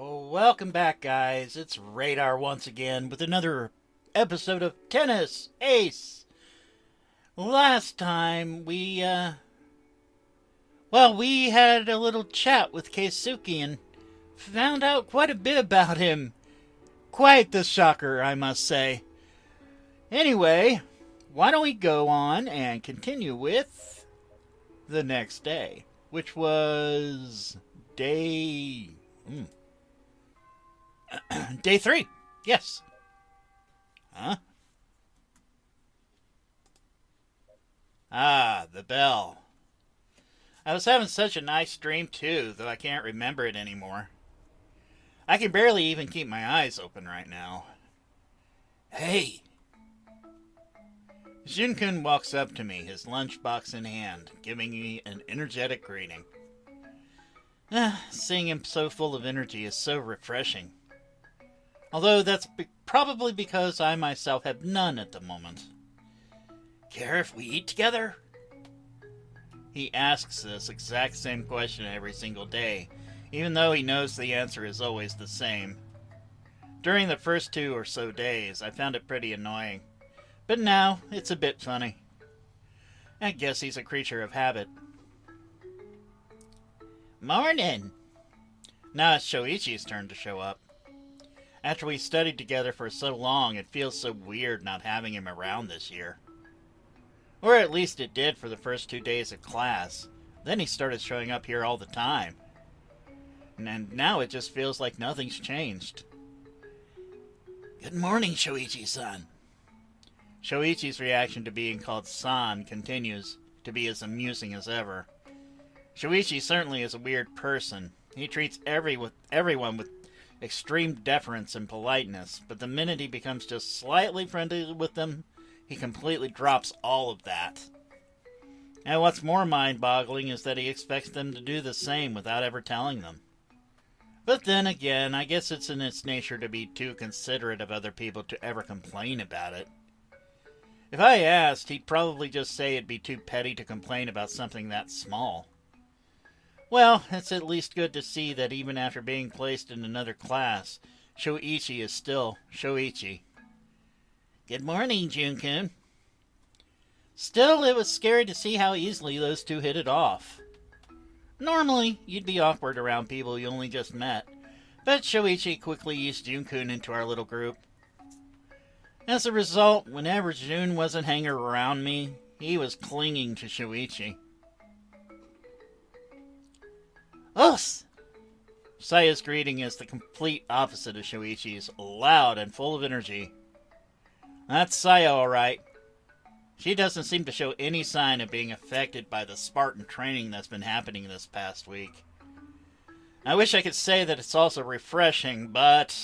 Oh, welcome back, guys. It's Radar once again with another episode of Tennis Ace. Last time we had a little chat with Keisuke and found out quite a bit about him. Quite the shocker, I must say. Anyway, why don't we go on and continue with the next day, which was day... Day 3. Yes. Huh? Ah, the bell. I was having such a nice dream, too, that I can't remember it anymore. I can barely even keep my eyes open right now. Hey! Junkun walks up to me, his lunchbox in hand, giving me an energetic greeting. Seeing him so full of energy is so refreshing. Although that's probably because I myself have none at the moment. Care if we eat together? He asks this exact same question every single day, even though he knows the answer is always the same. During the first 2 or so days, I found it pretty annoying, but now it's a bit funny. I guess he's a creature of habit. Morning! Now it's Shoichi's turn to show up. After we studied together for so long, it feels so weird not having him around this year. Or at least it did for the first 2 days of class. Then he started showing up here all the time. And now it just feels like nothing's changed. Good morning, Shoichi-san. Shoichi's reaction to being called san continues to be as amusing as ever. Shoichi certainly is a weird person. He treats everyone with extreme deference and politeness, but the minute he becomes just slightly friendly with them, he completely drops all of that. And what's more mind-boggling is that he expects them to do the same without ever telling them. But then again, I guess it's in its nature to be too considerate of other people to ever complain about it. If I asked, he'd probably just say it'd be too petty to complain about something that small. Well, it's at least good to see that even after being placed in another class, Shoichi is still Shoichi. Good morning, Junkun. Still, it was scary to see how easily those two hit it off. Normally, you'd be awkward around people you only just met, but Shoichi quickly eased Junkun into our little group. As a result, whenever Jun wasn't hanging around me, he was clinging to Shoichi. Us! Saya's greeting is the complete opposite of Shoichi's, loud and full of energy. That's Saya, alright. She doesn't seem to show any sign of being affected by the Spartan training that's been happening this past week. I wish I could say that it's also refreshing, but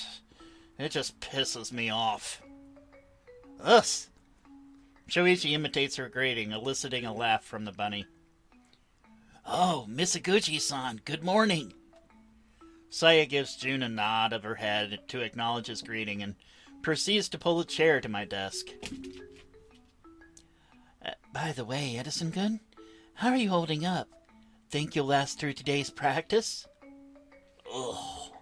it just pisses me off. Us! Shoichi imitates her greeting, eliciting a laugh from the bunny. Oh, Misaguchi-san, good morning. Saya gives Jun a nod of her head to acknowledge his greeting and proceeds to pull a chair to my desk. By the way, Edison-kun, how are you holding up? Think you'll last through today's practice? Ugh.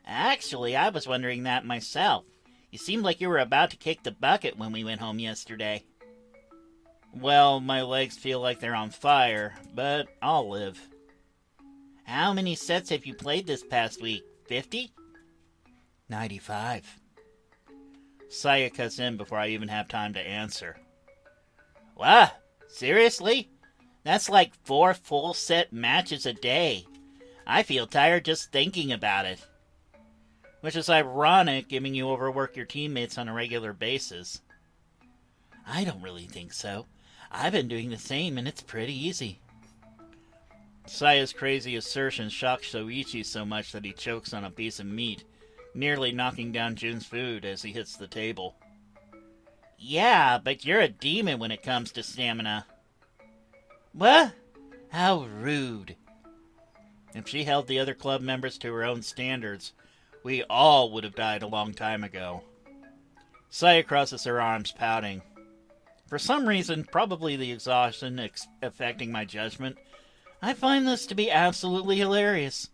Actually, I was wondering that myself. You seemed like you were about to kick the bucket when we went home yesterday. Well, my legs feel like they're on fire, but I'll live. How many sets have you played this past week? 50? 95. Saya cuts in before I even have time to answer. What? Seriously? That's like 4 full set matches a day. I feel tired just thinking about it. Which is ironic, given you overwork your teammates on a regular basis. I don't really think so. I've been doing the same, and it's pretty easy. Saya's crazy assertion shocks Shoichi so much that he chokes on a piece of meat, nearly knocking down Jun's food as he hits the table. Yeah, but you're a demon when it comes to stamina. What? How rude. If she held the other club members to her own standards, we all would have died a long time ago. Saya crosses her arms, pouting. For some reason, probably the exhaustion affecting my judgment, I find this to be absolutely hilarious.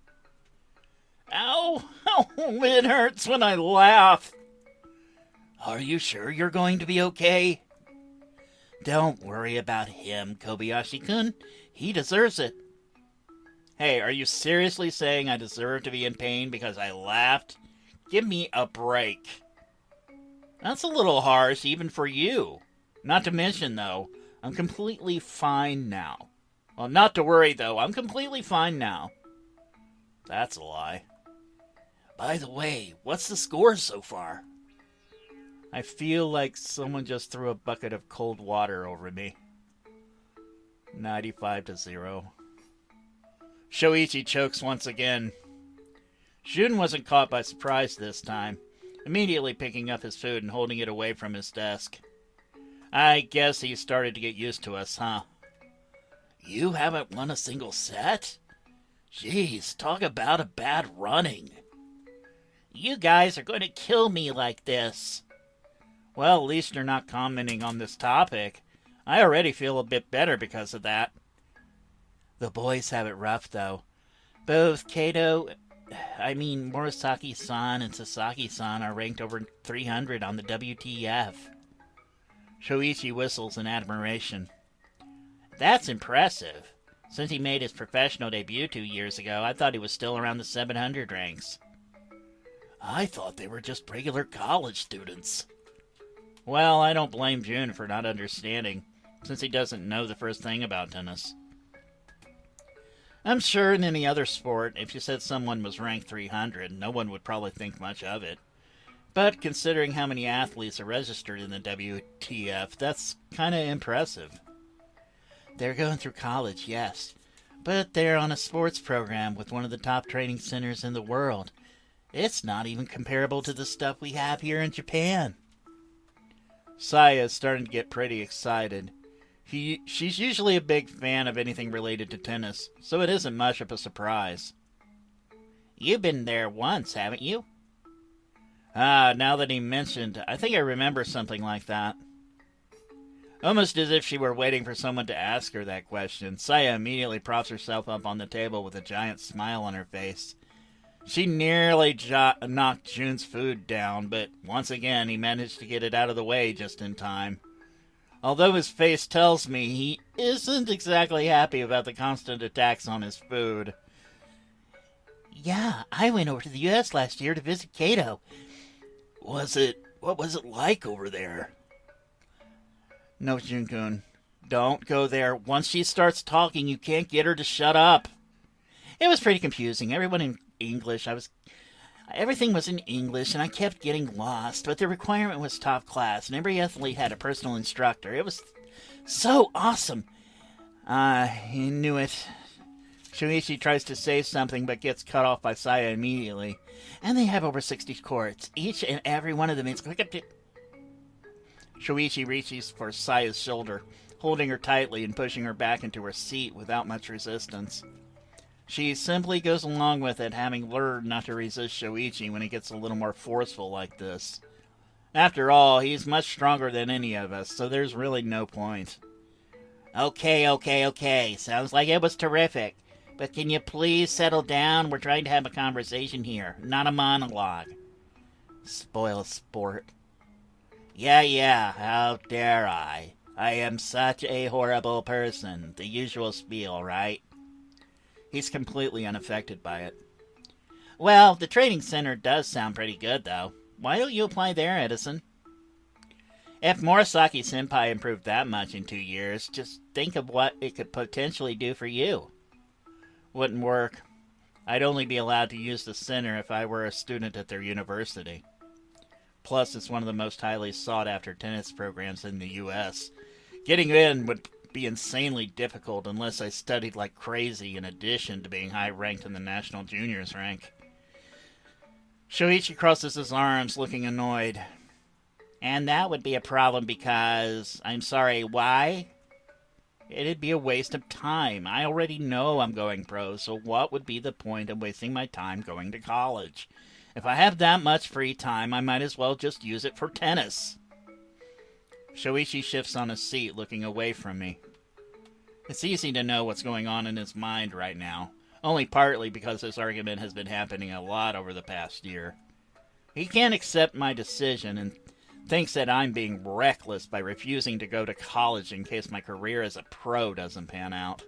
Ow! Oh, it hurts when I laugh. Are you sure you're going to be okay? Don't worry about him, Kobayashi-kun. He deserves it. Hey, are you seriously saying I deserve to be in pain because I laughed? Give me a break. That's a little harsh, even for you. Not to mention, though, I'm completely fine now. Well, not to worry, though. I'm completely fine now. That's a lie. By the way, what's the score so far? I feel like someone just threw a bucket of cold water over me. 95-0. Shoichi chokes once again. Jun wasn't caught by surprise this time, immediately picking up his food and holding it away from his desk. I guess he started to get used to us, huh? You haven't won a single set? Jeez, talk about a bad running. You guys are going to kill me like this. Well, at least you're not commenting on this topic. I already feel a bit better because of that. The boys have it rough, though. Both Murasaki-san and Sasaki-san are ranked over 300 on the WTF. Shoichi whistles in admiration. That's impressive. Since he made his professional debut 2 years ago, I thought he was still around the 700 ranks. I thought they were just regular college students. Well, I don't blame Jun for not understanding, since he doesn't know the first thing about tennis. I'm sure in any other sport, if you said someone was ranked 300, no one would probably think much of it. But considering how many athletes are registered in the WTF, that's kind of impressive. They're going through college, yes, but they're on a sports program with one of the top training centers in the world. It's not even comparable to the stuff we have here in Japan. Saya is starting to get pretty excited. She's usually a big fan of anything related to tennis, so it isn't much of a surprise. You've been there once, haven't you? Now that he mentioned, I think I remember something like that. Almost as if she were waiting for someone to ask her that question, Saya immediately props herself up on the table with a giant smile on her face. She nearly knocked Jun's food down, but once again he managed to get it out of the way just in time. Although his face tells me he isn't exactly happy about the constant attacks on his food. Yeah, I went over to the U.S. last year to visit Kato. What was it like over there? No, Jun-kun, don't go there. Once she starts talking, you can't get her to shut up. It was pretty confusing. Everything was in English, and I kept getting lost, but the requirement was top class, and every athlete had a personal instructor. It was so awesome. He knew it. Shoichi tries to say something, but gets cut off by Saya immediately. And they have over 60 courts. Each and every one of them is quick up to... Shoichi reaches for Saya's shoulder, holding her tightly and pushing her back into her seat without much resistance. She simply goes along with it, having learned not to resist Shoichi when he gets a little more forceful like this. After all, he's much stronger than any of us, so there's really no point. Okay. Sounds like it was terrific. But can you please settle down? We're trying to have a conversation here, not a monologue. Spoil sport. Yeah, how dare I? I am such a horrible person. The usual spiel, right? He's completely unaffected by it. Well, the training center does sound pretty good, though. Why don't you apply there, Edison? If Murasaki-senpai improved that much in 2 years, just think of what it could potentially do for you. Wouldn't work. I'd only be allowed to use the center if I were a student at their university. Plus, it's one of the most highly sought-after tennis programs in the U.S. Getting in would be insanely difficult unless I studied like crazy in addition to being high-ranked in the national juniors rank. Shoichi crosses his arms, looking annoyed. And that would be a problem because... I'm sorry, why? It'd be a waste of time. I already know I'm going pro, so what would be the point of wasting my time going to college? If I have that much free time, I might as well just use it for tennis. Shoichi shifts on his seat, looking away from me. It's easy to know what's going on in his mind right now. only partly because this argument has been happening a lot over the past year. He can't accept my decision and thinks that I'm being reckless by refusing to go to college in case my career as a pro doesn't pan out.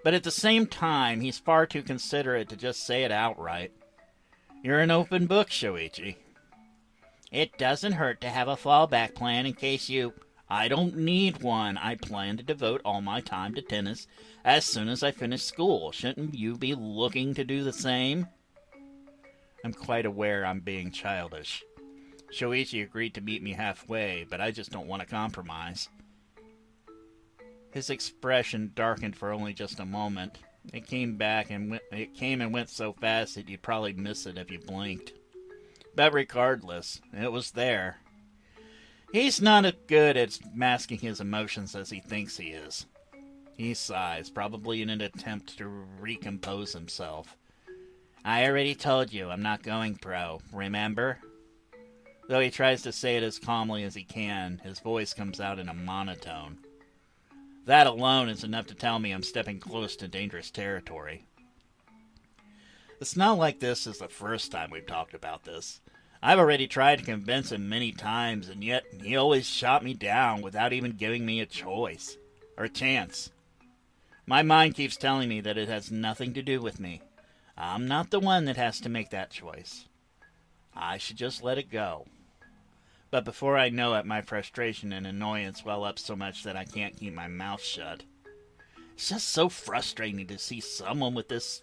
But at the same time, he's far too considerate to just say it outright. You're an open book, Shoichi. It doesn't hurt to have a fallback plan in case you... I don't need one. I plan to devote all my time to tennis as soon as I finish school. Shouldn't you be looking to do the same? I'm quite aware I'm being childish. Shoichi agreed to meet me halfway, but I just don't want to compromise. His expression darkened for only just a moment. It came and went so fast that you'd probably miss it if you blinked. But regardless, it was there. He's not as good at masking his emotions as he thinks he is. He sighs, probably in an attempt to recompose himself. I already told you I'm not going pro, remember? Though he tries to say it as calmly as he can, his voice comes out in a monotone. That alone is enough to tell me I'm stepping close to dangerous territory. It's not like this is the first time we've talked about this. I've already tried to convince him many times, and yet he always shot me down without even giving me a choice. Or a chance. My mind keeps telling me that it has nothing to do with me. I'm not the one that has to make that choice. I should just let it go. But before I know it, my frustration and annoyance well up so much that I can't keep my mouth shut. It's just so frustrating to see someone with this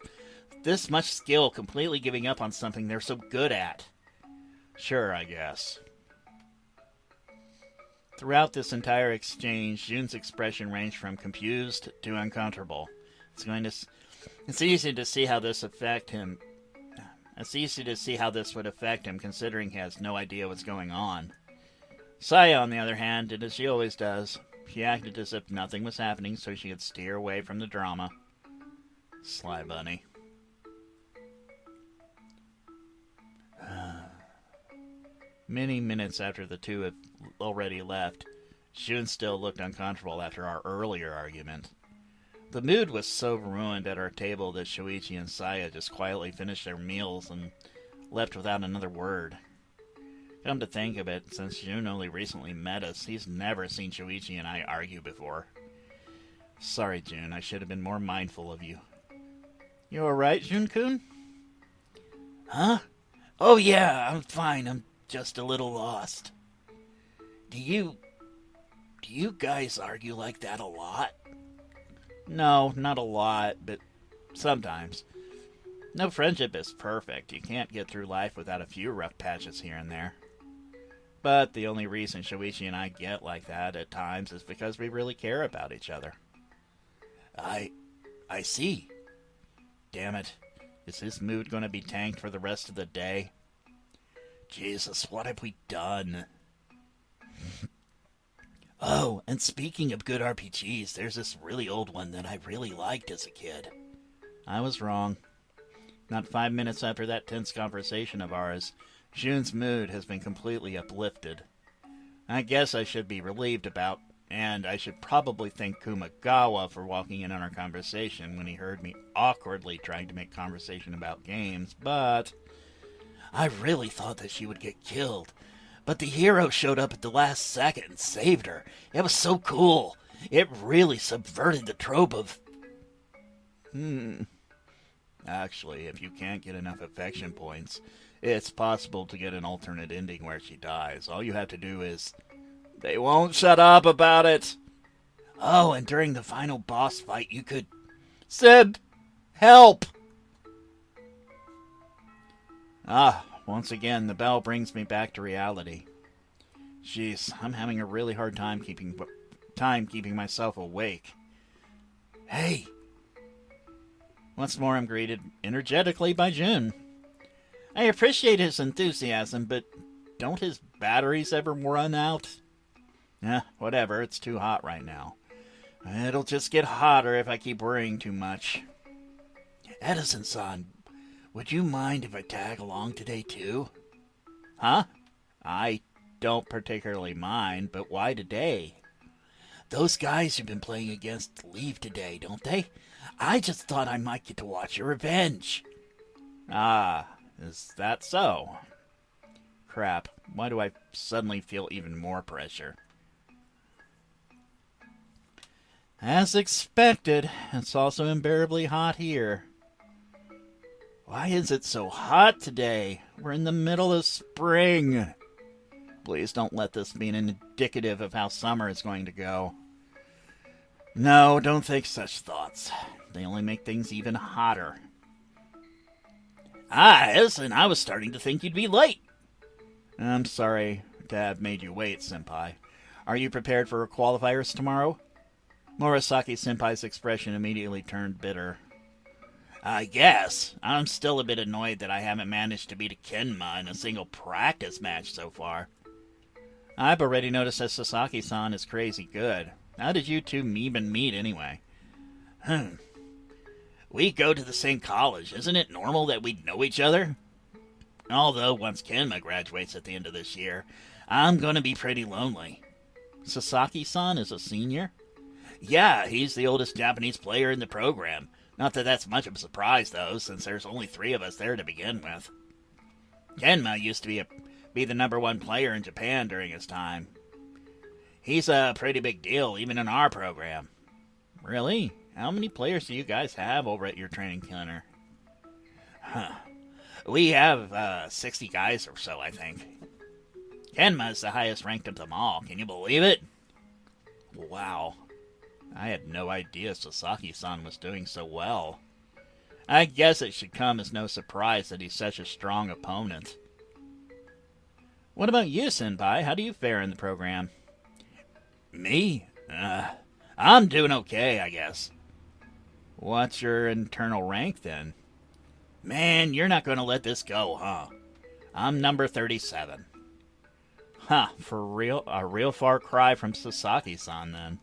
much skill completely giving up on something they're so good at. Sure, I guess. Throughout this entire exchange, Jun's expression ranged from confused to uncomfortable. It's easy to see how this would affect him, considering he has no idea what's going on. Saya, on the other hand, did as she always does. She acted as if nothing was happening so she could steer away from the drama. Sly bunny. Many minutes after the two had already left, Jun still looked uncomfortable after our earlier argument. The mood was so ruined at our table that Shoichi and Saya just quietly finished their meals and left without another word. Come to think of it, since Jun only recently met us, he's never seen Shoichi and I argue before. Sorry, Jun, I should have been more mindful of you. You alright, Jun-kun? Huh? Oh yeah, I'm fine, I'm just a little lost. Do you guys argue like that a lot? No, not a lot, but sometimes. No friendship is perfect. You can't get through life without a few rough patches here and there. But the only reason Shoichi and I get like that at times is because we really care about each other. I see. Damn it. Is his mood going to be tanked for the rest of the day? Jesus, what have we done? Oh, and speaking of good RPGs, there's this really old one that I really liked as a kid. I was wrong. Not 5 minutes after that tense conversation of ours, Jun's mood has been completely uplifted. I guess I should be relieved about, and I should probably thank Kumagawa for walking in on our conversation when he heard me awkwardly trying to make conversation about games, but I really thought that she would get killed. But the hero showed up at the last second and saved her. It was so cool. It really subverted the trope of... Actually, if you can't get enough affection points, it's possible to get an alternate ending where she dies. All you have to do is... They won't shut up about it! Oh, and during the final boss fight, you could... Sib! Help! Once again, the bell brings me back to reality. Jeez, I'm having a really hard time keeping myself awake. Hey! Once more I'm greeted energetically by Jun. I appreciate his enthusiasm, but don't his batteries ever run out? Whatever, it's too hot right now. It'll just get hotter if I keep worrying too much. Edison-san, would you mind if I tag along today too? Huh? I don't particularly mind, but why today? Those guys you've been playing against leave today, don't they? I just thought I might get to watch your revenge. Ah, is that so? Crap, why do I suddenly feel even more pressure? As expected, it's also unbearably hot here. Why is it so hot today? We're in the middle of spring. Please don't let this be an indicative of how summer is going to go. No, don't think such thoughts. They only make things even hotter. Ah, Edison, I was starting to think you'd be late. I'm sorry to have made you wait, Senpai. Are you prepared for qualifiers tomorrow? Murasaki-senpai's expression immediately turned bitter. I guess. I'm still a bit annoyed that I haven't managed to beat a Kenma in a single practice match so far. I've already noticed that Sasaki-san is crazy good. How did you two even meet anyway? We go to the same college. Isn't it normal that we'd know each other? Although once Kenma graduates at the end of this year, I'm going to be pretty lonely. Sasaki-san is a senior? Yeah, he's the oldest Japanese player in the program. Not that that's much of a surprise, though, since there's only 3 of us there to begin with. Kenma used to be the #1 player in Japan during his time. He's a pretty big deal, even in our program. Really? How many players do you guys have over at your training center? We have 60 guys or so, I think. Kenma's the highest ranked of them all. Can you believe it? Wow. I had no idea Sasaki-san was doing so well. I guess it should come as no surprise that he's such a strong opponent. What about you, Senpai? How do you fare in the program? Me? I'm doing okay, I guess. What's your internal rank, then? Man, you're not going to let this go, huh? I'm number 37. Huh, for real? A real far cry from Sasaki-san, then.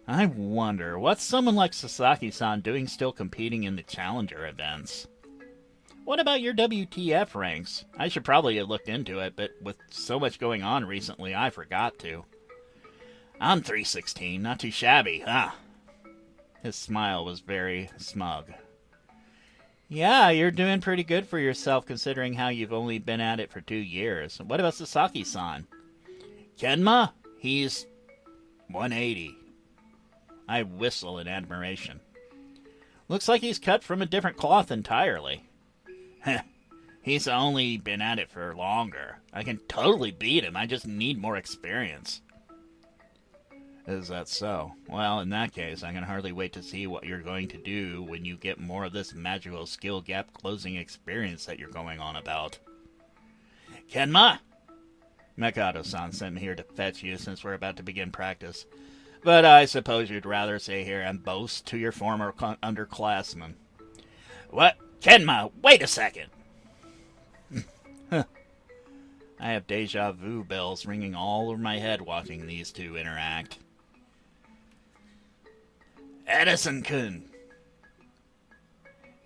I wonder, what's someone like Sasaki-san doing still competing in the Challenger events? What about your WTF ranks? I should probably have looked into it, but with so much going on recently, I forgot to. I'm 316, not too shabby, huh? His smile was very smug. Yeah, you're doing pretty good for yourself considering how you've only been at it for 2 years. What about Sasaki-san? Kenma? He's 180. I whistle in admiration. Looks like he's cut from a different cloth entirely. He's only been at it for longer. I can totally beat him, I just need more experience. Is that so? Well, in that case, I can hardly wait to see what you're going to do when you get more of this magical skill gap closing experience that you're going on about. Kenma! Mikado-san sent me here to fetch you since we're about to begin practice. But I suppose you'd rather stay here and boast to your former underclassmen. What? Kenma, wait a second! I have deja vu bells ringing all over my head watching these two interact. Edison-kun,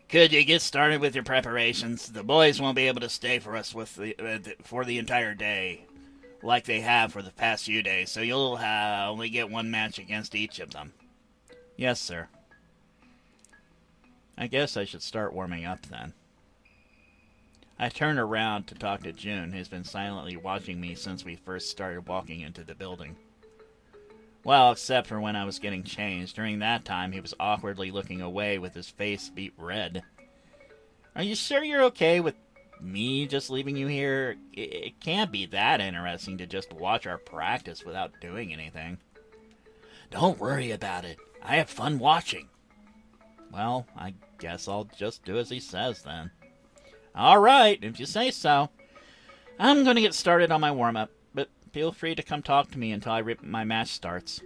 could you get started with your preparations? The boys won't be able to stay for us for the entire day, like they have for the past few days, so you'll only get 1 match against each of them. Yes, sir. I guess I should start warming up then. I turn around to talk to Jun, who's been silently watching me since we first started walking into the building. Well, except for when I was getting changed. During that time, he was awkwardly looking away with his face beet red. Are you sure you're okay with me just leaving you here? It can't be that interesting to just watch our practice without doing anything. Don't worry about it. I have fun watching. Well, I guess I'll just do as he says then. All right, if you say so. I'm going to get started on my warm-up, but feel free to come talk to me until my match starts.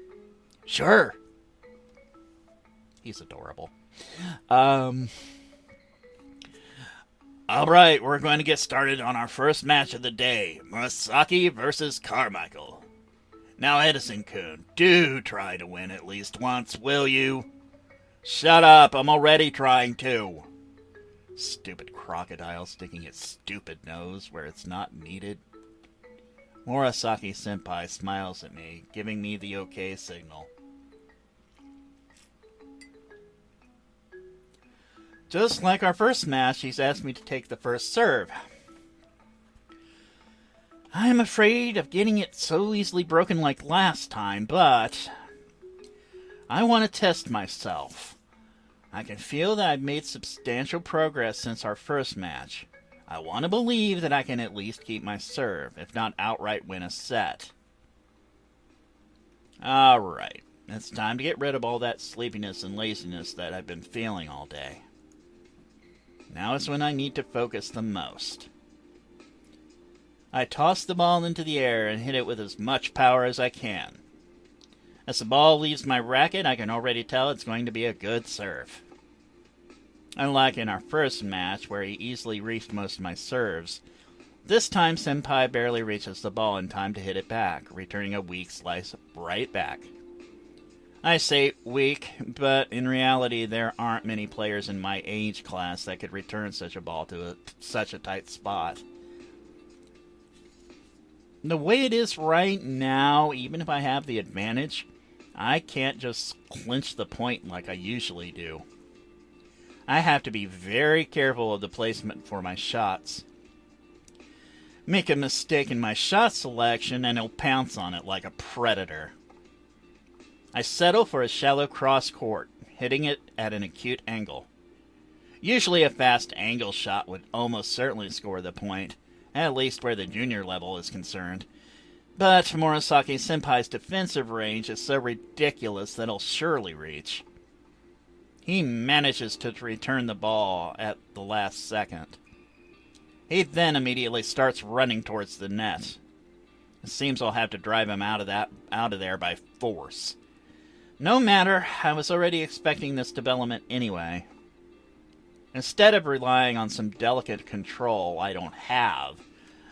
Sure. He's adorable. All right, we're going to get started on our first match of the day. Murasaki versus Carmichael. Now, Edison-kun, do try to win at least once, will you? Shut up, I'm already trying to. Stupid crocodile sticking its stupid nose where it's not needed. Murasaki-senpai smiles at me, giving me the okay signal. Just like our first match, he's asked me to take the first serve. I'm afraid of getting it so easily broken like last time, but I want to test myself. I can feel that I've made substantial progress since our first match. I want to believe that I can at least keep my serve, if not outright win a set. Alright, it's time to get rid of all that sleepiness and laziness that I've been feeling all day. Now is when I need to focus the most. I toss the ball into the air and hit it with as much power as I can. As the ball leaves my racket, I can already tell it's going to be a good serve. Unlike in our first match, where he easily reached most of my serves, this time Senpai barely reaches the ball in time to hit it back, returning a weak slice right back. I say weak, but in reality there aren't many players in my age class that could return such a ball to such a tight spot. The way it is right now, even if I have the advantage, I can't just clinch the point like I usually do. I have to be very careful of the placement for my shots. Make a mistake in my shot selection and he'll pounce on it like a predator. I settle for a shallow cross court, hitting it at an acute angle. Usually a fast angle shot would almost certainly score the point, at least where the junior level is concerned. But Murasaki-senpai's defensive range is so ridiculous that he'll surely reach. He manages to return the ball at the last second. He then immediately starts running towards the net. It seems I'll have to drive him out of there by force. No matter, I was already expecting this development anyway. Instead of relying on some delicate control I don't have,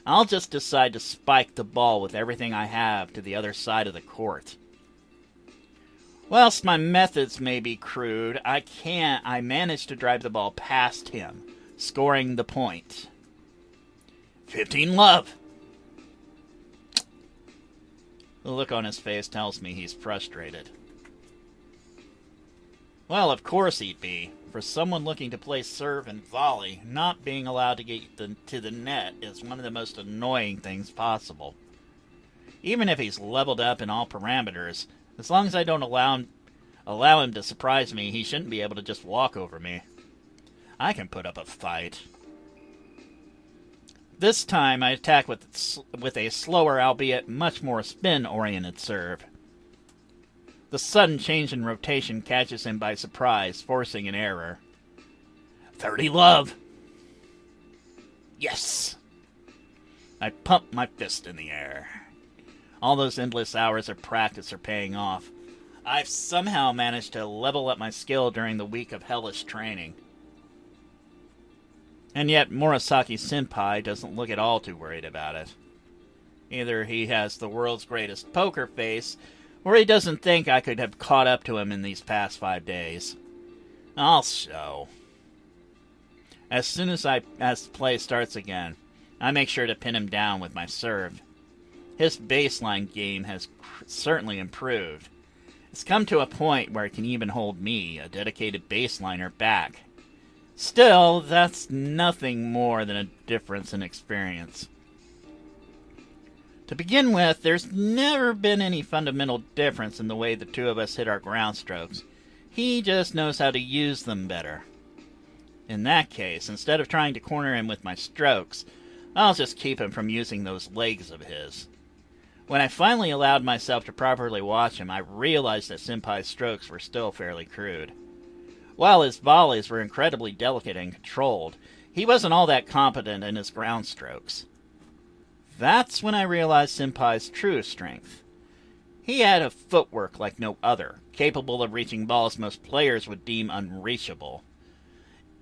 I'll just decide to spike the ball with everything I have to the other side of the court. Whilst my methods may be crude, I managed to drive the ball past him, scoring the point. 15 love! The look on his face tells me he's frustrated. Well, of course he'd be. For someone looking to play serve and volley, not being allowed to get to the net is one of the most annoying things possible. Even if he's leveled up in all parameters, as long as I don't allow him to surprise me, he shouldn't be able to just walk over me. I can put up a fight. This time I attack with a slower, albeit much more spin-oriented serve. The sudden change in rotation catches him by surprise, forcing an error. 30 love! Yes! I pump my fist in the air. All those endless hours of practice are paying off. I've somehow managed to level up my skill during the week of hellish training. And yet Murasaki-senpai doesn't look at all too worried about it. Either he has the world's greatest poker face, or he doesn't think I could have caught up to him in these past 5 days. I'll show. As soon as the play starts again, I make sure to pin him down with my serve. His baseline game has certainly improved. It's come to a point where it can even hold me, a dedicated baseliner, back. Still, that's nothing more than a difference in experience. To begin with, there's never been any fundamental difference in the way the two of us hit our ground strokes. He just knows how to use them better. In that case, instead of trying to corner him with my strokes, I'll just keep him from using those legs of his. When I finally allowed myself to properly watch him, I realized that Senpai's strokes were still fairly crude. While his volleys were incredibly delicate and controlled, he wasn't all that competent in his ground strokes. That's when I realized Senpai's true strength. He had a footwork like no other, capable of reaching balls most players would deem unreachable.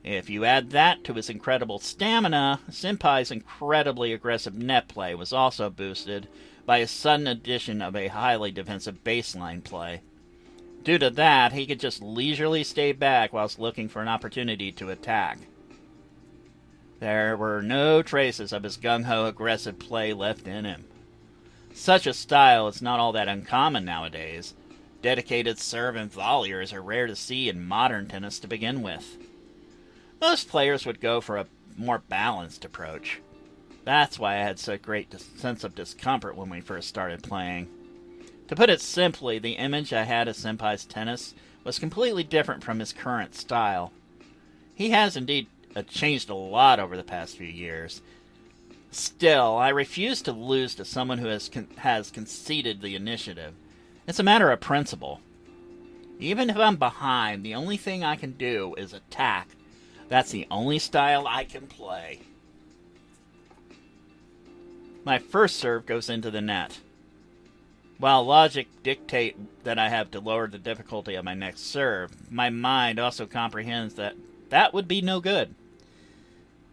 If you add that to his incredible stamina, Senpai's incredibly aggressive net play was also boosted by his sudden addition of a highly defensive baseline play. Due to that, he could just leisurely stay back whilst looking for an opportunity to attack. There were no traces of his gung-ho aggressive play left in him. Such a style is not all that uncommon nowadays. Dedicated serve and volleyers are rare to see in modern tennis to begin with. Most players would go for a more balanced approach. That's why I had such a great sense of discomfort when we first started playing. To put it simply, the image I had of Senpai's tennis was completely different from his current style. He has indeed changed a lot over the past few years. Still, I refuse to lose to someone who has conceded the initiative. It's a matter of principle. Even if I'm behind, the only thing I can do is attack. That's the only style I can play. My first serve goes into the net. While logic dictates that I have to lower the difficulty of my next serve, my mind also comprehends that that would be no good.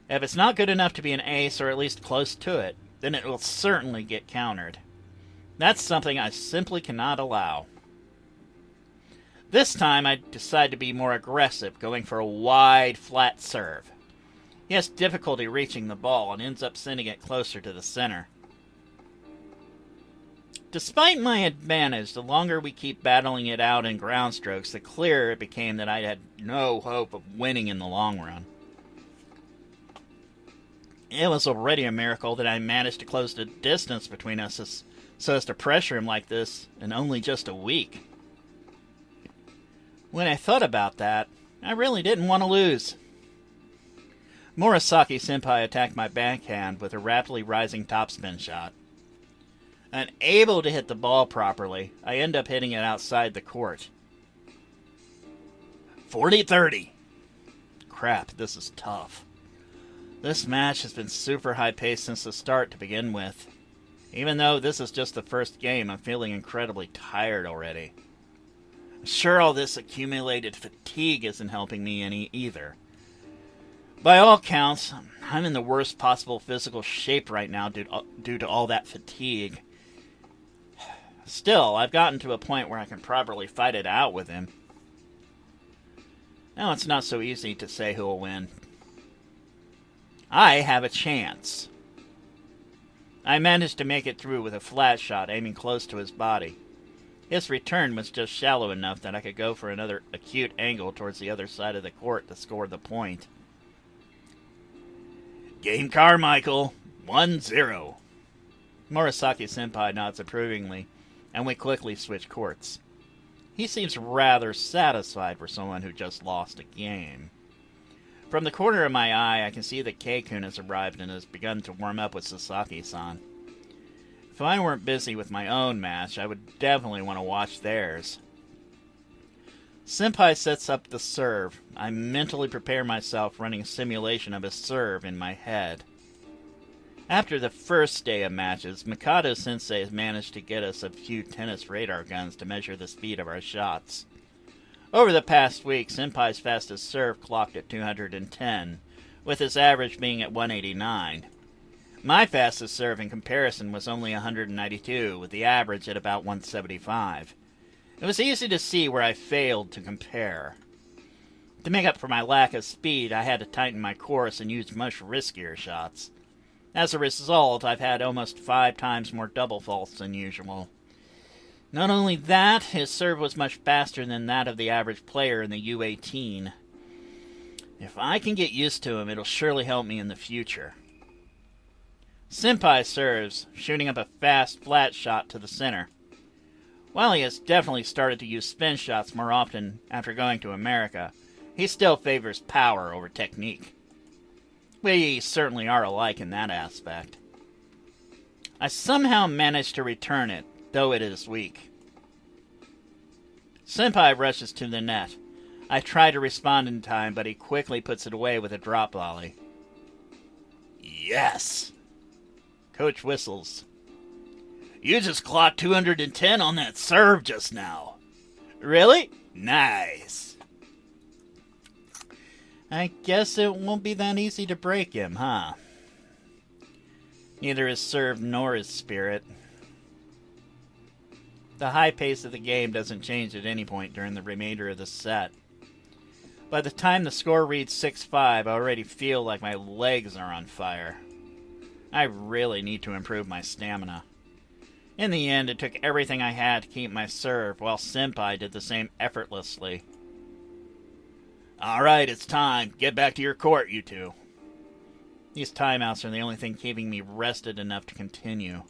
If it's not good enough to be an ace, or at least close to it, then it will certainly get countered. That's something I simply cannot allow. This time I decide to be more aggressive, going for a wide, flat serve. He has difficulty reaching the ball and ends up sending it closer to the center. Despite my advantage, the longer we keep battling it out in ground strokes, the clearer it became that I had no hope of winning in the long run. It was already a miracle that I managed to close the distance between us so as to pressure him like this in only just a week. When I thought about that, I really didn't want to lose. Murasaki Senpai attacked my backhand with a rapidly rising topspin shot. Unable to hit the ball properly, I end up hitting it outside the court. 40-30. Crap, this is tough. This match has been super high-paced since the start to begin with. Even though this is just the first game, I'm feeling incredibly tired already. I'm sure all this accumulated fatigue isn't helping me any either. By all counts, I'm in the worst possible physical shape right now due to all that fatigue. Still, I've gotten to a point where I can properly fight it out with him. Now it's not so easy to say who will win. I have a chance. I managed to make it through with a flat shot aiming close to his body. His return was just shallow enough that I could go for another acute angle towards the other side of the court to score the point. Game Carmichael, 1-0. Murasaki Senpai nods approvingly, and we quickly switch courts. He seems rather satisfied for someone who just lost a game. From the corner of my eye, I can see that Keikun has arrived and has begun to warm up with Sasaki-san. If I weren't busy with my own match, I would definitely want to watch theirs. Senpai sets up the serve. I mentally prepare myself, running a simulation of his serve in my head. After the first day of matches, Mikado-sensei has managed to get us a few tennis radar guns to measure the speed of our shots. Over the past week, Senpai's fastest serve clocked at 210, with his average being at 189. My fastest serve in comparison was only 192, with the average at about 175. It was easy to see where I failed to compare. To make up for my lack of speed, I had to tighten my course and use much riskier shots. As a result, I've had almost 5 times more double faults than usual. Not only that, his serve was much faster than that of the average player in the U18. If I can get used to him, it'll surely help me in the future. Senpai serves, shooting up a fast, flat shot to the center. While he has definitely started to use spin shots more often after going to America, he still favors power over technique. We certainly are alike in that aspect. I somehow managed to return it, though it is weak. Senpai rushes to the net. I try to respond in time, but he quickly puts it away with a drop volley. Yes! Coach whistles. You just clocked 210 on that serve just now. Really? Nice. I guess it won't be that easy to break him, huh? Neither his serve nor his spirit. The high pace of the game doesn't change at any point during the remainder of the set. By the time the score reads 6-5, I already feel like my legs are on fire. I really need to improve my stamina. In the end, it took everything I had to keep my serve, while Senpai did the same effortlessly. Alright, it's time. Get back to your court, you two. These timeouts are the only thing keeping me rested enough to continue.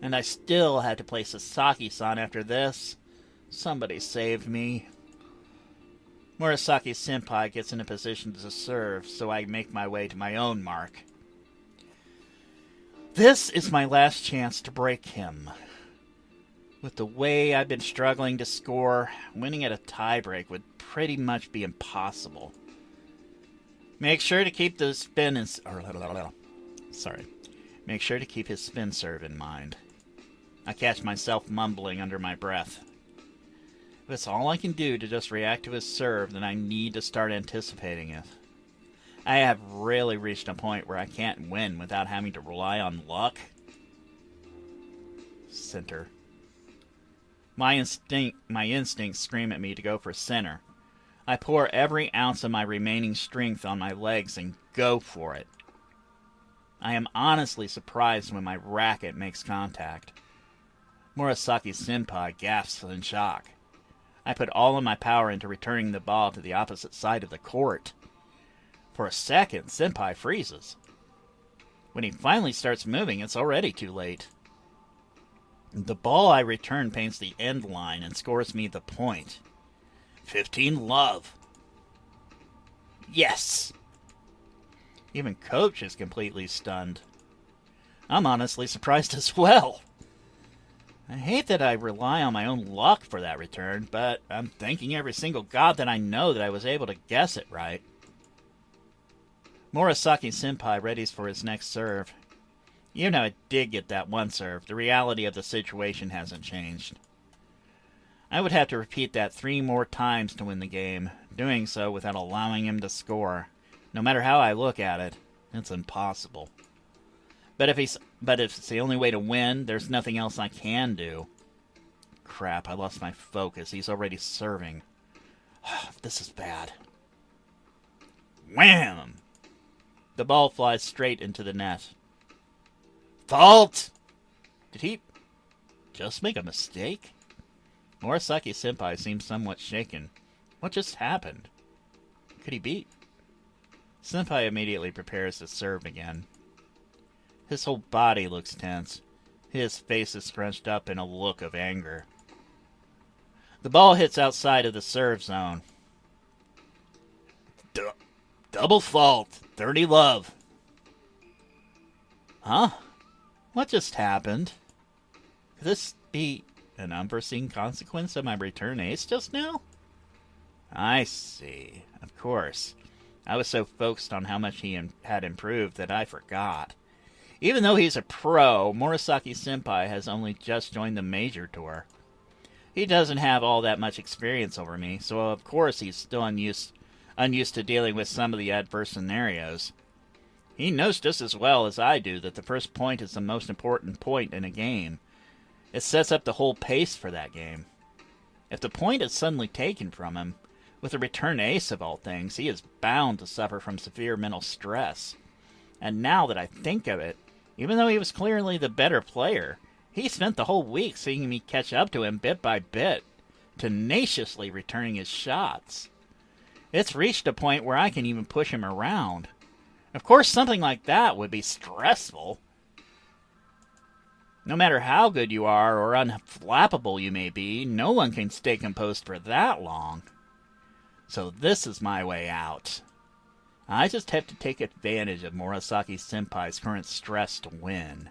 And I still had to play Sasaki-san after this. Somebody saved me. Murasaki-senpai gets in a position to serve, so I make my way to my own mark. This is my last chance to break him. With the way I've been struggling to score, winning at a tiebreak would pretty much be impossible. Make sure to keep the Make sure to keep his spin serve in mind. I catch myself mumbling under my breath. If it's all I can do to just react to his serve, then I need to start anticipating it. I have really reached a point where I can't win without having to rely on luck. Center. My instincts scream at me to go for center. I pour every ounce of my remaining strength on my legs and go for it. I am honestly surprised when my racket makes contact. Murasaki-senpai gasps in shock. I put all of my power into returning the ball to the opposite side of the court. For a second, Senpai freezes. When he finally starts moving, it's already too late. The ball I return paints the end line and scores me the point. 15-love. Yes! Even Coach is completely stunned. I'm honestly surprised as well. I hate that I rely on my own luck for that return, but I'm thanking every single god that I know that I was able to guess it right. Murasaki-senpai readies for his next serve. Even though I did get that one serve, the reality of the situation hasn't changed. I would have to repeat that 3 more times to win the game, doing so without allowing him to score. No matter how I look at it, it's impossible. But if it's the only way to win, there's nothing else I can do. Crap, I lost my focus. He's already serving. This is bad. Wham! The ball flies straight into the net. Fault! Did he just make a mistake? Murasaki-senpai seems somewhat shaken. What just happened? Could he beat? Senpai immediately prepares to serve again. His whole body looks tense. His face is scrunched up in a look of anger. The ball hits outside of the serve zone. Double fault. 30-love. Huh? What just happened? Could this be an unforeseen consequence of my return ace just now? I see. Of course. I was so focused on how much he had improved that I forgot. Even though he's a pro, Murasaki-senpai has only just joined the Major Tour. He doesn't have all that much experience over me, so of course he's still unused to dealing with some of the adverse scenarios. He knows just as well as I do that the first point is the most important point in a game. It sets up the whole pace for that game. If the point is suddenly taken from him, with a return ace of all things, he is bound to suffer from severe mental stress. And now that I think of it, even though he was clearly the better player, he spent the whole week seeing me catch up to him bit by bit, tenaciously returning his shots. It's reached a point where I can even push him around. Of course, something like that would be stressful. No matter how good you are or unflappable you may be, no one can stay composed for that long. So this is my way out. I just have to take advantage of Murasaki-senpai's current stress to win.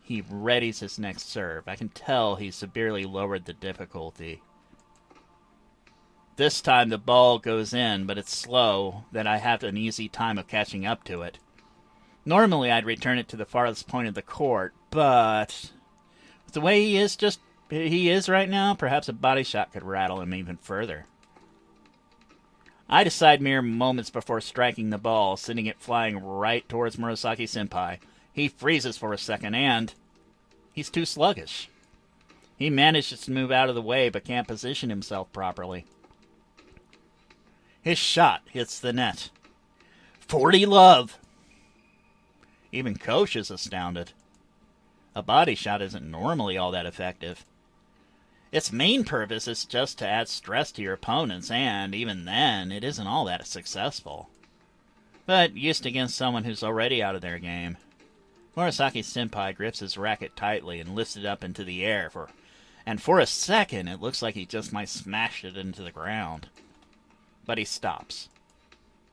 He readies his next serve. I can tell he's severely lowered the difficulty. This time the ball goes in, but it's slow, that I have an easy time of catching up to it. Normally I'd return it to the farthest point of the court, but with the way he is right now, perhaps a body shot could rattle him even further. I decide mere moments before striking the ball, sending it flying right towards Murasaki-senpai. He freezes for a second, and he's too sluggish. He manages to move out of the way, but can't position himself properly. His shot hits the net. 40-love! Even Coach is astounded. A body shot isn't normally all that effective. Its main purpose is just to add stress to your opponents, and even then, it isn't all that successful. But used against someone who's already out of their game. Murasaki-senpai grips his racket tightly and lifts it up into the air, and for a second it looks like he just might smash it into the ground. But he stops.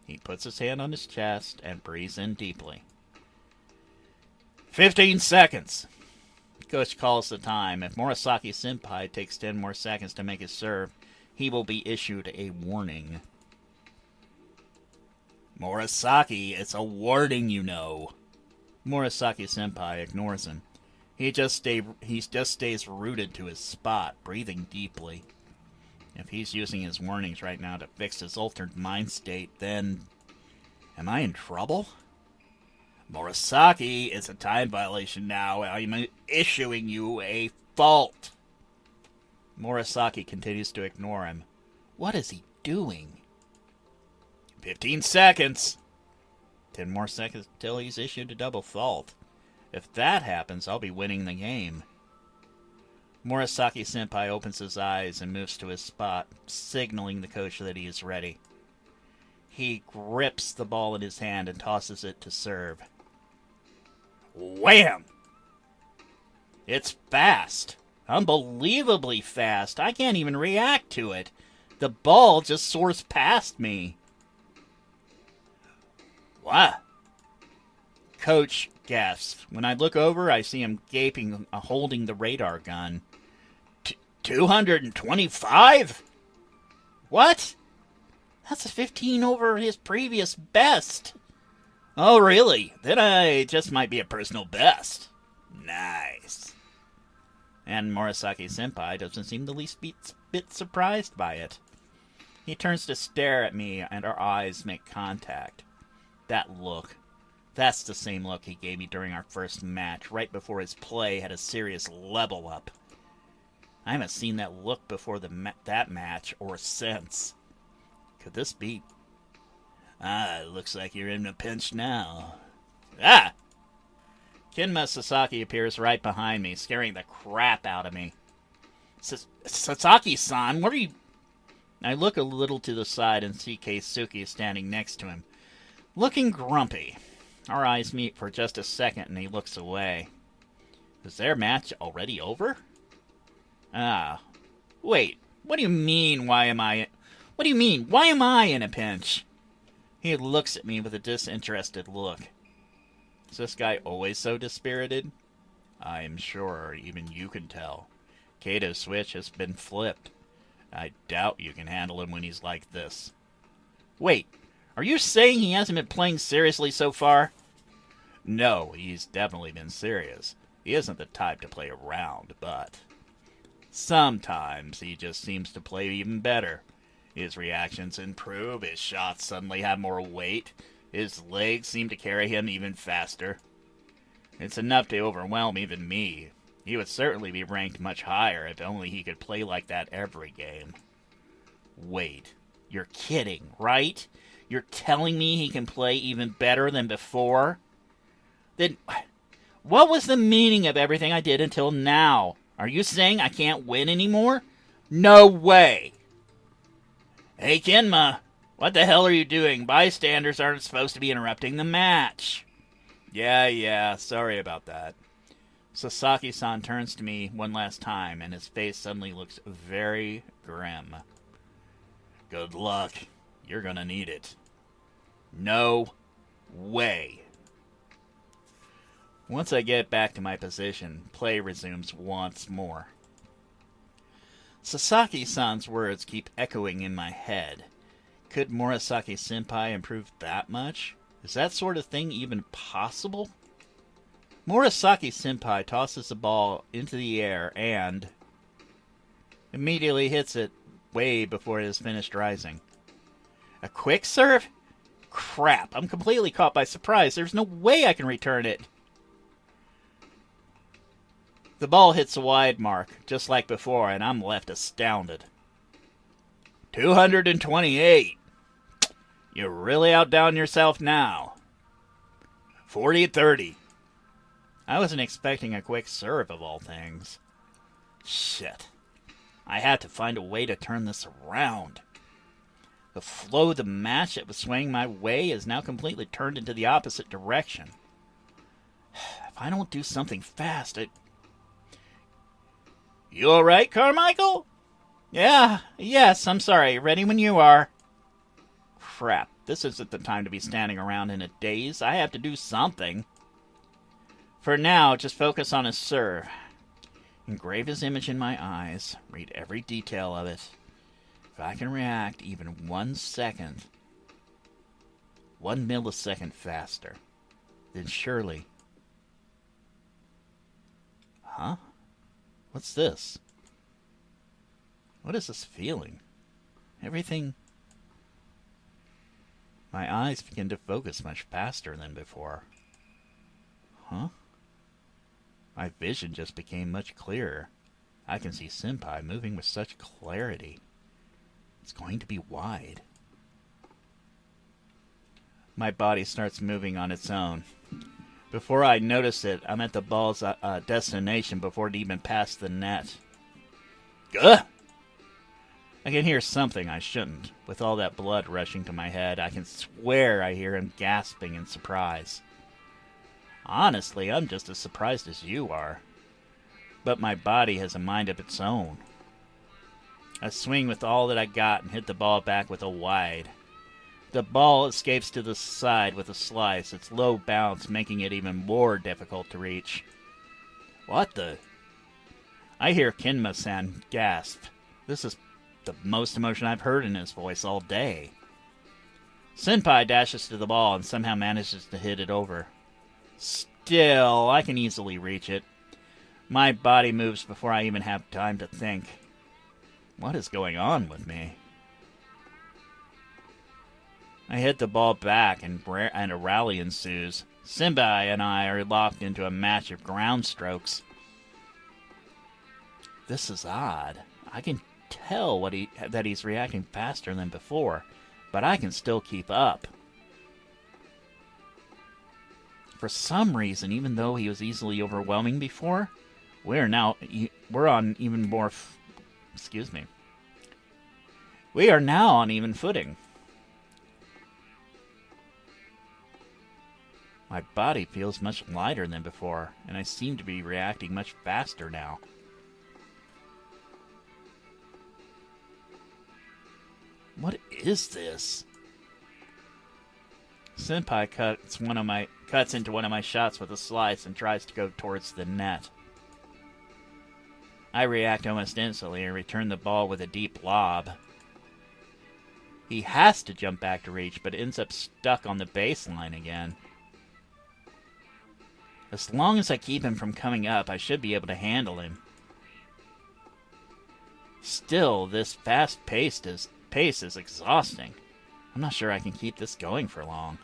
He puts his hand on his chest and breathes in deeply. 15 seconds! Coach calls the time. If Murasaki-senpai takes 10 more seconds to make his serve, he will be issued a warning. Murasaki, it's a warning, you know. Murasaki-senpai ignores him. He just stays rooted to his spot, breathing deeply. If he's using his warnings right now to fix his altered mind state, then... am I in trouble? Murasaki, it's a time violation now. I'm issuing you a fault. Murasaki continues to ignore him. What is he doing? 15 seconds. 10 more seconds till he's issued a double fault. If that happens, I'll be winning the game. Murasaki-senpai opens his eyes and moves to his spot, signaling the coach that he is ready. He grips the ball in his hand and tosses it to serve. Wham! It's fast. Unbelievably fast. I can't even react to it. The ball just soars past me. What? Coach gasps. When I look over, I see him gaping, holding the radar gun. 225? What? That's a 15 over his previous best. Oh, really? Then I just might be a personal best. Nice. And Murasaki-senpai doesn't seem the least bit surprised by it. He turns to stare at me, and our eyes make contact. That look. That's the same look he gave me during our first match, right before his play had a serious level up. I haven't seen that look before that match, or since. Could this be... it looks like you're in a pinch now. Ah! Kinma Sasaki appears right behind me, scaring the crap out of me. Sasaki-san, what are you... I look a little to the side and see Keisuke standing next to him, looking grumpy. Our eyes meet for just a second and he looks away. Is their match already over? Wait, what do you mean, why am I in a pinch? He looks at me with a disinterested look. Is this guy always so dispirited? I'm sure even you can tell. Kato's switch has been flipped. I doubt you can handle him when he's like this. Wait, are you saying he hasn't been playing seriously so far? No, he's definitely been serious. He isn't the type to play around, but... sometimes he just seems to play even better. His reactions improve, his shots suddenly have more weight, his legs seem to carry him even faster. It's enough to overwhelm even me. He would certainly be ranked much higher if only he could play like that every game. Wait, you're kidding, right? You're telling me he can play even better than before? Then, what was the meaning of everything I did until now? Are you saying I can't win anymore? No way! Hey, Kinma, what the hell are you doing? Bystanders aren't supposed to be interrupting the match. Yeah, sorry about that. Sasaki-san turns to me one last time, and his face suddenly looks very grim. Good luck. You're gonna need it. No way. Once I get back to my position, play resumes once more. Sasaki-san's words keep echoing in my head. Could Murasaki-senpai improve that much? Is that sort of thing even possible? Murasaki-senpai tosses the ball into the air and immediately hits it way before it has finished rising. A quick serve? Crap, I'm completely caught by surprise. There's no way I can return it. The ball hits the wide mark, just like before, and I'm left astounded. 228. You really outdone yourself now. 40-30. I wasn't expecting a quick serve of all things. Shit. I had to find a way to turn this around. The flow of the match that was swaying my way is now completely turned into the opposite direction. If I don't do something fast, You alright, Carmichael? Yes, I'm sorry. Ready when you are. Crap, this isn't the time to be standing around in a daze. I have to do something. For now, just focus on his serve. Engrave his image in my eyes. Read every detail of it. If I can react even 1 second, 1 millisecond faster, then surely... Huh? What's this? What is this feeling? Everything... My eyes begin to focus much faster than before. Huh? My vision just became much clearer. I can see Senpai moving with such clarity. It's going to be wide. My body starts moving on its own. Before I notice it, I'm at the ball's destination before it even passed the net. Ugh! I can hear something I shouldn't. With all that blood rushing to my head, I can swear I hear him gasping in surprise. Honestly, I'm just as surprised as you are. But my body has a mind of its own. I swing with all that I got and hit the ball back with a wide. The ball escapes to the side with a slice, its low bounce making it even more difficult to reach. What the? I hear Kinma-san gasp. This is the most emotion I've heard in his voice all day. Senpai dashes to the ball and somehow manages to hit it over. Still, I can easily reach it. My body moves before I even have time to think. What is going on with me? I hit the ball back and a rally ensues. Senpai and I are locked into a match of ground strokes. This is odd. I can tell that he's reacting faster than before, but I can still keep up. For some reason, even though he was easily overwhelming before, we're on even more... We are now on even footing. My body feels much lighter than before, and I seem to be reacting much faster now. What is this? Senpai cuts into one of my shots with a slice and tries to go towards the net. I react almost instantly and return the ball with a deep lob. He has to jump back to reach, but ends up stuck on the baseline again. As long as I keep him from coming up, I should be able to handle him. Still, this fast pace is exhausting. I'm not sure I can keep this going for long.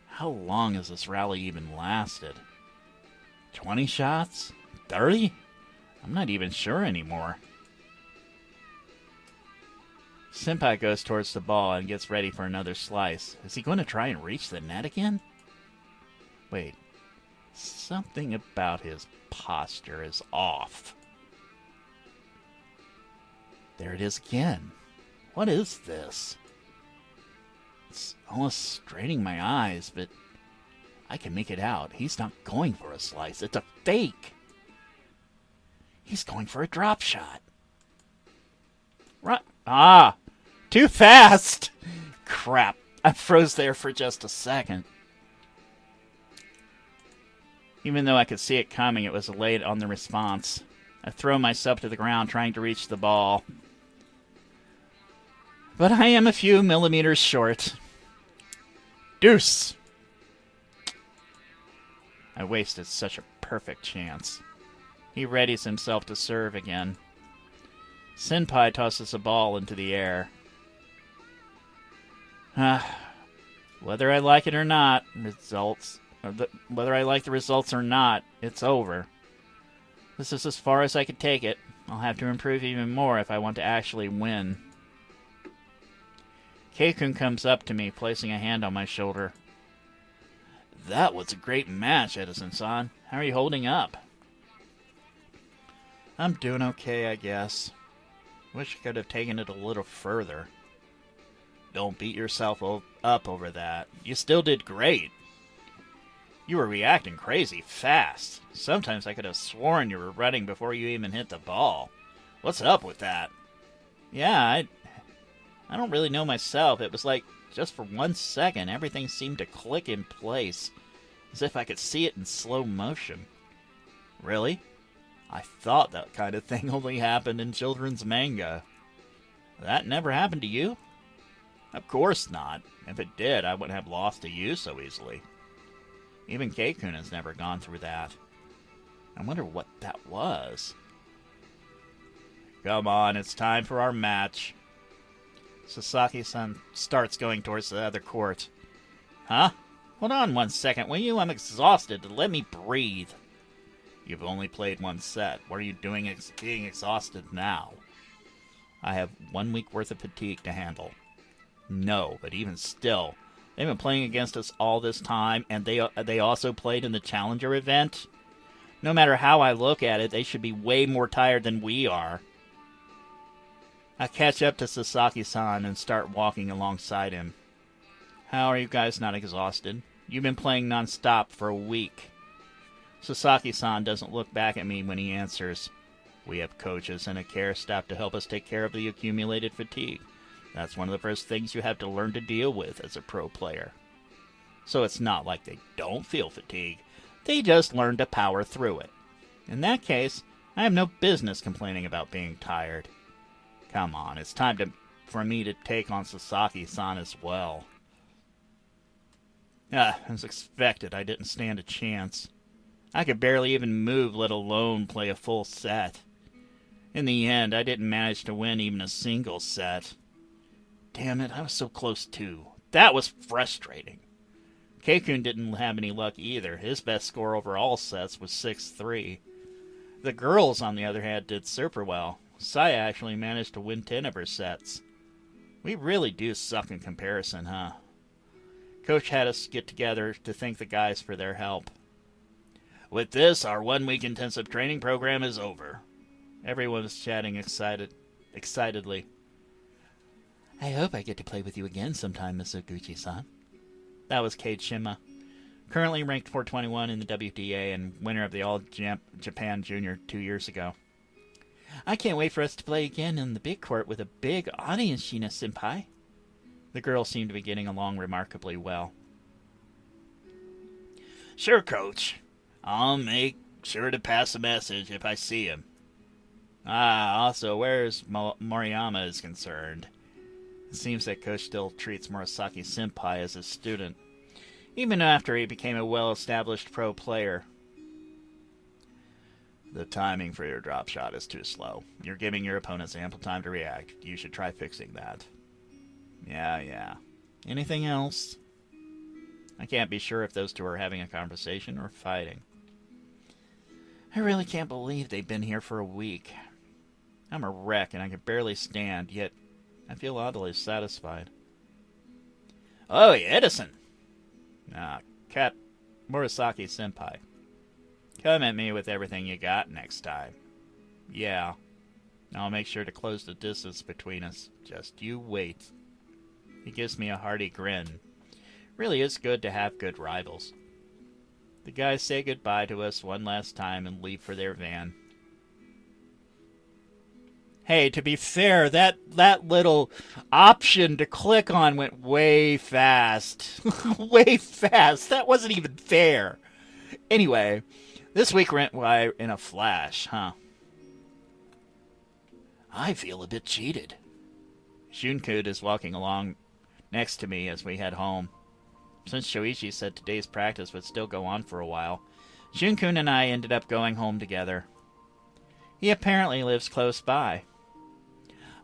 How long has this rally even lasted? 20 shots? 30? I'm not even sure anymore. Senpai goes towards the ball and gets ready for another slice. Is he going to try and reach the net again? Wait. Something about his posture is off. There it is again. What is this? It's almost straining my eyes, but I can make it out. He's not going for a slice. It's a fake. He's going for a drop shot. Too fast! Crap. I froze there for just a second. Even though I could see it coming, it was late on the response. I throw myself to the ground trying to reach the ball. But I am a few millimeters short. Deuce! I wasted such a perfect chance. He readies himself to serve again. Senpai tosses a ball into the air. Whether I like it or not, whether I like the results or not, it's over. This is as far as I can take it. I'll have to improve even more if I want to actually win. Keikun comes up to me, placing a hand on my shoulder. That was a great match, Edison-san. How are you holding up? I'm doing okay, I guess. Wish I could have taken it a little further. Don't beat yourself up over that. You still did great. You were reacting crazy fast. Sometimes I could have sworn you were running before you even hit the ball. What's up with that? Yeah, I don't really know myself. It was like, just for 1 second, everything seemed to click in place, as if I could see it in slow motion. Really? I thought that kind of thing only happened in children's manga. That never happened to you? Of course not. If it did, I wouldn't have lost to you so easily. Even Keikun has never gone through that. I wonder what that was. Come on, it's time for our match. Sasaki-san starts going towards the other court. Huh? Hold on 1 second, will you? I'm exhausted. Let me breathe. You've only played 1 set. What are you doing being exhausted now? I have 1 week worth of fatigue to handle. No, but even still, they've been playing against us all this time, and they also played in the Challenger event. No matter how I look at it, they should be way more tired than we are. I catch up to Sasaki-san and start walking alongside him. How are you guys not exhausted? You've been playing non-stop for a week. Sasaki-san doesn't look back at me when he answers. We have coaches and a care staff to help us take care of the accumulated fatigue. That's one of the first things you have to learn to deal with as a pro player. So it's not like they don't feel fatigue. They just learn to power through it. In that case, I have no business complaining about being tired. Come on, it's time for me to take on Sasaki-san as well. As expected, I didn't stand a chance. I could barely even move, let alone play a full set. In the end, I didn't manage to win even a single set. Damn it, I was so close too. That was frustrating. Keikun didn't have any luck either. His best score over all sets was 6-3. The girls, on the other hand, did super well. Saya actually managed to win 10 of her sets. We really do suck in comparison, huh? Coach had us get together to thank the guys for their help. With this, our 1 week intensive training program is over. Everyone was chatting excitedly. I hope I get to play with you again sometime, Miss Oguchi-san. That was Kate Shima, currently ranked 421 in the WTA and winner of the All-Japan Junior 2 years ago. I can't wait for us to play again in the big court with a big audience, Shina-senpai. The girls seemed to be getting along remarkably well. Sure, Coach. I'll make sure to pass a message if I see him. Also, where's Moriyama is concerned. It seems that Coach still treats Murasaki-senpai as his student, even after he became a well-established pro player. The timing for your drop shot is too slow. You're giving your opponents ample time to react. You should try fixing that. Yeah. Anything else? I can't be sure if those two are having a conversation or fighting. I really can't believe they've been here for a week. I'm a wreck and I can barely stand, yet I feel oddly satisfied. Oh, Edison! Cat Murasaki-senpai. Come at me with everything you got next time. Yeah. I'll make sure to close the distance between us. Just you wait. He gives me a hearty grin. Really is good to have good rivals. The guys say goodbye to us one last time and leave for their van. Hey, to be fair, that little option to click on went way fast. Way fast. That wasn't even fair. Anyway, this week went by in a flash, huh? I feel a bit cheated. Shunkud is walking along next to me as we head home. Since Shoichi said today's practice would still go on for a while, Shunkun and I ended up going home together. He apparently lives close by.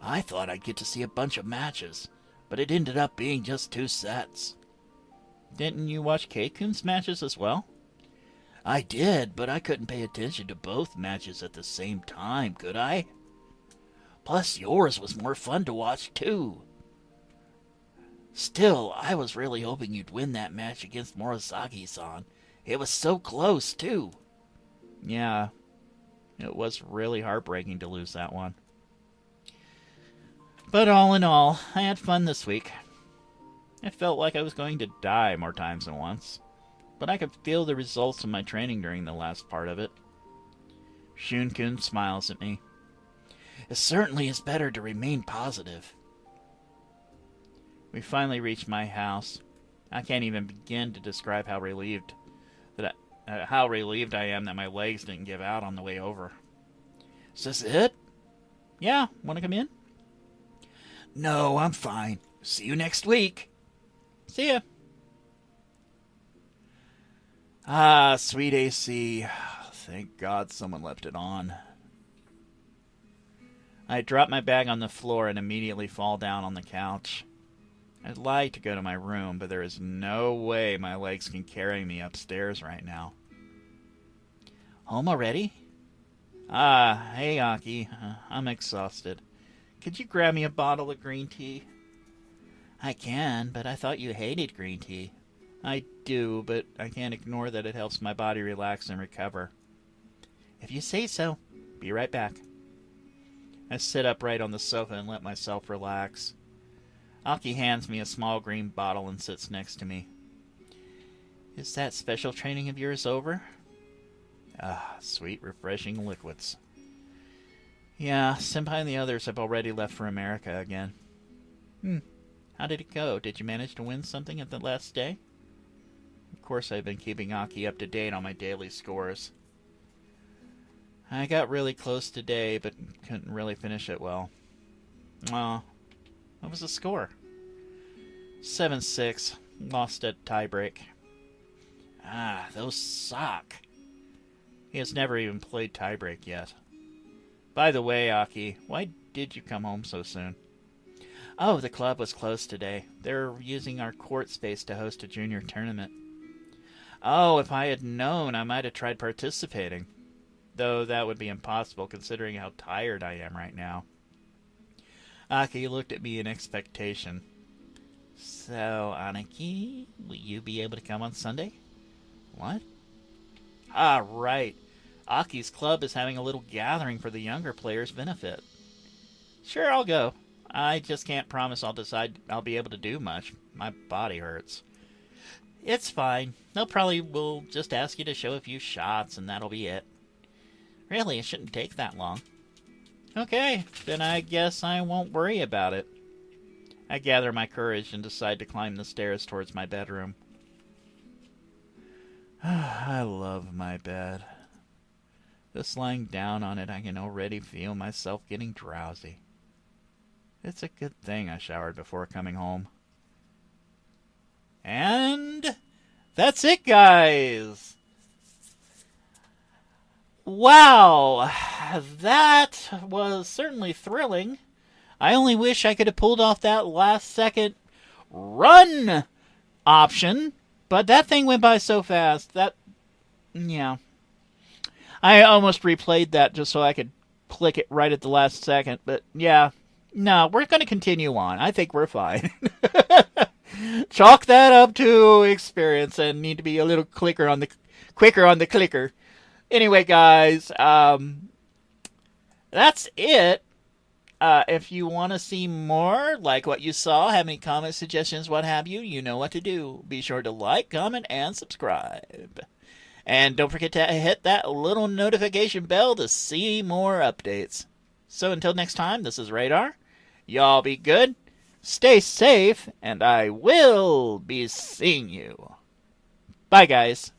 I thought I'd get to see a bunch of matches, but it ended up being just 2 sets. Didn't you watch Keikun's matches as well? I did, but I couldn't pay attention to both matches at the same time, could I? Plus, yours was more fun to watch, too. Still, I was really hoping you'd win that match against Murasaki-san. It was so close, too. Yeah, it was really heartbreaking to lose that one. But all in all, I had fun this week. I felt like I was going to die more times than once, but I could feel the results of my training during the last part of it. Shun-kun smiles at me. It certainly is better to remain positive. We finally reached my house. I can't even begin to describe how relieved I am that my legs didn't give out on the way over. Is this it? Yeah, want to come in? No, I'm fine. See you next week. See ya. Ah, sweet AC. Thank God someone left it on. I drop my bag on the floor and immediately fall down on the couch. I'd like to go to my room, but there is no way my legs can carry me upstairs right now. Home already? Hey Aki. I'm exhausted. Could you grab me a bottle of green tea? I can, but I thought you hated green tea. I do, but I can't ignore that it helps my body relax and recover. If you say so. Be right back. I sit upright on the sofa and let myself relax. Aki hands me a small green bottle and sits next to me. Is that special training of yours over? Sweet, refreshing liquids. Yeah, Senpai and the others have already left for America again. How did it go? Did you manage to win something at the last day? Of course, I've been keeping Aki up to date on my daily scores. I got really close today, but couldn't really finish it well. What was the score? 7-6. Lost at tiebreak. Those suck. He has never even played tiebreak yet. By the way, Aki, why did you come home so soon? Oh, the club was closed today. They're using our court space to host a junior tournament. Oh, if I had known, I might have tried participating. Though that would be impossible considering how tired I am right now. Aki looked at me in expectation. So, Aniki, will you be able to come on Sunday? What? Right. Aki's club is having a little gathering for the younger players' benefit. Sure, I'll go. I just can't promise I'll be able to do much. My body hurts. It's fine. They'll probably will just ask you to show a few shots, and that'll be it. Really, it shouldn't take that long. Okay, then I guess I won't worry about it. I gather my courage and decide to climb the stairs towards my bedroom. I love my bed. Just lying down on it, I can already feel myself getting drowsy. It's a good thing I showered before coming home. And that's it, guys! Wow! That was certainly thrilling. I only wish I could have pulled off that last-second run option, but that thing went by so fast. Yeah. I almost replayed that just so I could click it right at the last second, but yeah. No, we're going to continue on. I think we're fine. Chalk that up to experience and need to be a little quicker on the clicker. Anyway, guys, that's it. If you want to see more, like what you saw, have any comments, suggestions, what have you, you know what to do. Be sure to like, comment, and subscribe. And don't forget to hit that little notification bell to see more updates. So until next time, this is Radar. Y'all be good, stay safe, and I will be seeing you. Bye, guys.